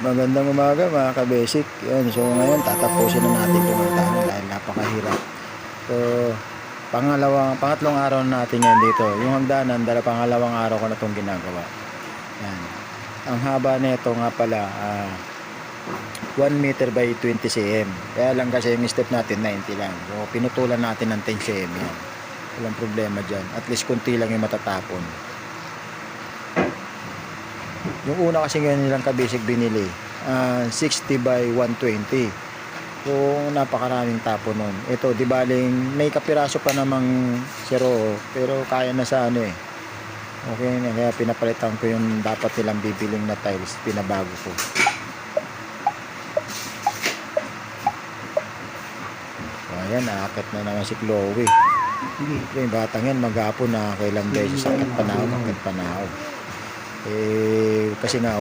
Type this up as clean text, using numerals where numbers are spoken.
Magandang umaga mga ka-basic. Yan, so ngayon tatapusin na natin itong hagdanan dahil napakahirap. So, pangatlong araw na natin yan dito. Yung hagdanan, pangalawang araw ko na itong ginagawa. Yan. Ang haba nito nga pala, 1 meter by 20 cm. Kaya lang kasi yung step natin 90 lang. So, pinutulan natin ng 10 cm yan. Walang problema dyan. At least kunti lang yung matatapon. Yung una kasi ngayon nilang ka-basic binili, 60 by 120. So, napakaraming tapo nun. Ito, di baling may kapiraso pa namang zero, pero kaya na sa ano eh. Okay na, kaya pinapalitan ko yung dapat nilang bibiling na tiles, pinabago ko. So, ayan, naakit na naman si Chloe. Yung batang yan, maghapon na kailang beses, akit panaw. Kasi nga,